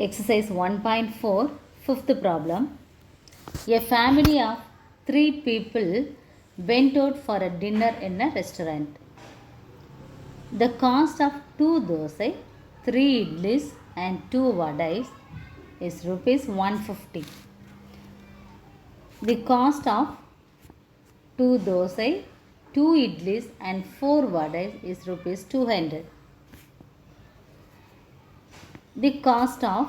Exercise 1.4, fifth problem. A family of 3 people went out for a dinner in a restaurant. The cost of 2 dosai, 3 idlis and 2 vadais is rupees 150. The cost of 2 dosai, 2 idlis and 4 vadais is rupees 200. The cost of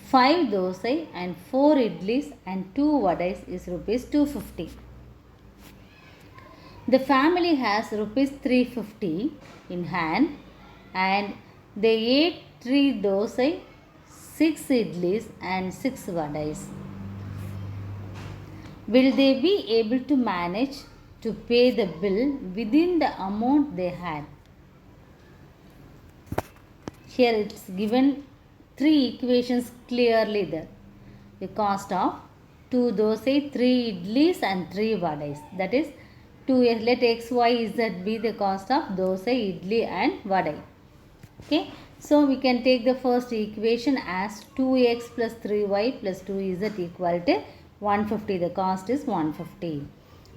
5 dosai and 4 idlis and 2 vadais is rupees 250. The family has rupees 350 in hand and they ate 3 dosai, 6 idlis and 6 vadais. Will they be able to manage to pay the bill within the amount they had? Here it's given 3 equations clearly there. The cost of 2 dosai, 3 idlis and 3 vadais. That is 2x. Let x, y, z be the cost of dosai, idli and vadai. Okay. So we can take the first equation as 2x plus 3y plus 2z equal to 150. The cost is 150.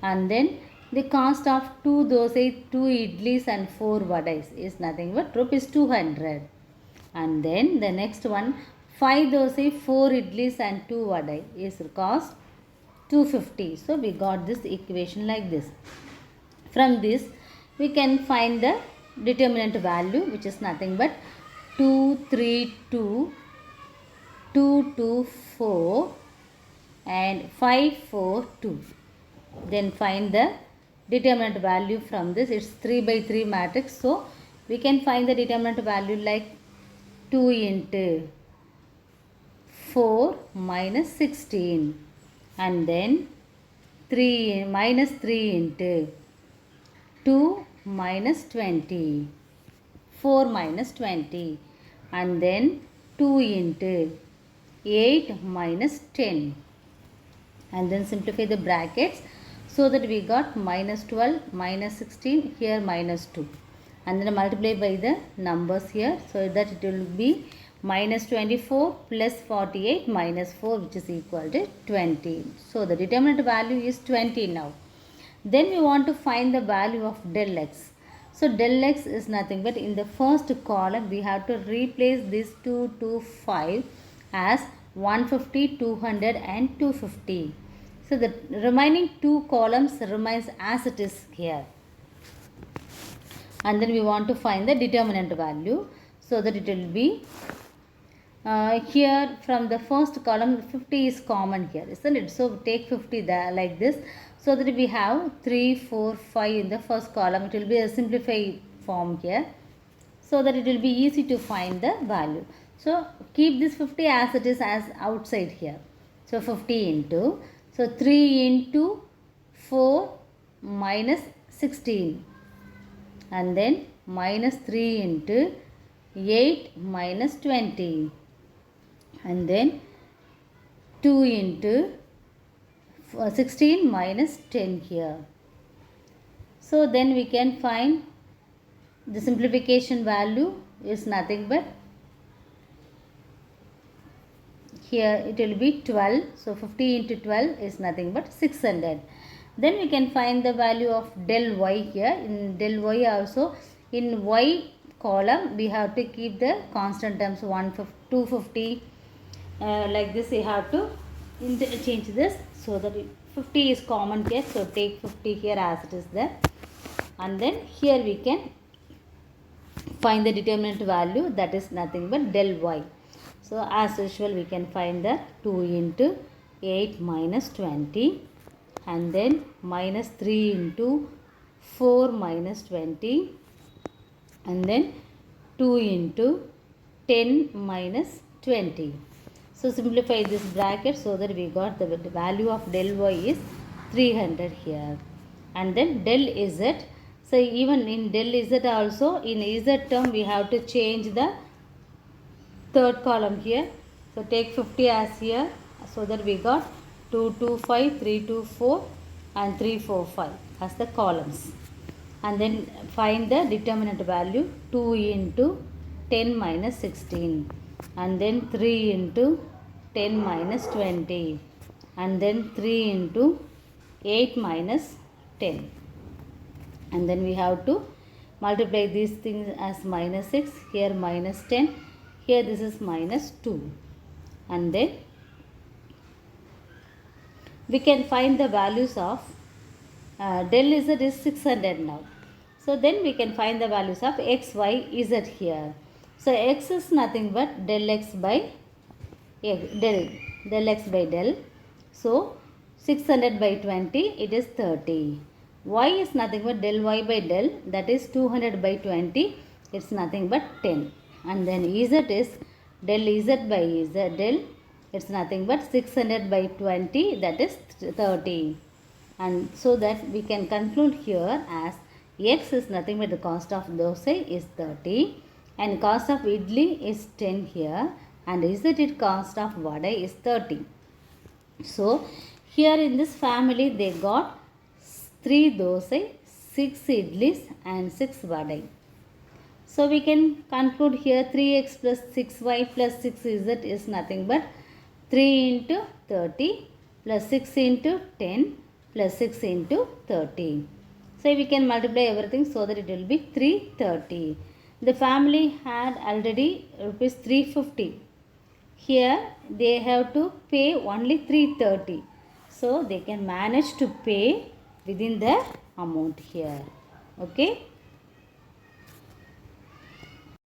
And then the cost of 2 dosai, 2 idlis and 4 vadais is nothing but rupees 200. And then the next one, 5 dosai, 4 idlis and 2 vadai is cost 250. So we got this equation like this. From this we can find the determinant value, which is nothing but 232, 224 and 542. Then find the determinant value from this. It's 3 by 3 matrix. So we can find the determinant value like 2 into 4 minus 16 and then 3 minus 3 into 2 minus 20, 4 minus 20 and then 2 into 8 minus 10 and then simplify the brackets so that we got minus 12 minus 16, here minus 2. And then multiply by the numbers here, so that it will be minus 24 plus 48 minus 4, which is equal to 20. So the determinant value is 20 now. Then we want to find the value of del x. So del x is nothing but in the first column we have to replace this 225 as 150, 200 and 250. So the remaining 2 columns remains as it is here. And then we want to find the determinant value, so that it will be here from the first column 50 is common here, isn't it? So take 50 there like this, so that we have 3, 4, 5 in the first column. It will be a simplified form here, so that it will be easy to find the value. So keep this 50 as it is as outside here. So 50 into, so 3 into 4 minus 16. And then minus 3 into 8 minus 20 and then 2 into 16 minus 10 here. So then we can find the simplification value is nothing but here it will be 12. So 50 into 12 is nothing but 600. Then we can find the value of del y here. In del y also, in y column we have to keep the constant terms 250 like this. We have to interchange this so that 50 is common here. So take 50 here as it is there. And then here we can find the determinant value, that is nothing but del y. So as usual we can find the 2 into 8 minus 20. And then minus 3 into 4 minus 20 and then 2 into 10 minus 20. So simplify this bracket so that we got the value of del y is 300 here. And then del z. So even in del z also, in z term we have to change the third column here. So take 50 as here, so that we got 225, 324 and 345 as the columns. And then find the determinant value 2 into 10 minus 16. and then 3 into 10 minus 20, and then 3 into 8 minus 10, and then we have to multiply these things as minus 6, here minus 10, here this is minus 2, and then we can find the values of del z is 600 now. So then we can find the values of x, y, z here. So x is nothing but del x by del x by del. So 600 by 20, it is 30. Y is nothing but del y by del, that is 200 by 20, it's nothing but 10. And then z is del z by z del, it's nothing but 600 by 20, that is 30. And so that we can conclude here as x is nothing but the cost of dosa is 30, and cost of idli is 10 here, and z cost of vada is 30. So here in this family they got 3 dosa, 6 idlis and 6 vadai. So we can conclude here 3x plus 6y plus 6z is nothing but 3 into 30 plus 6 into 10 plus 6 into 30. So we can multiply everything so that it will be 330. The family had already rupees 350. Here they have to pay only 330. So they can manage to pay within the amount here. Okay.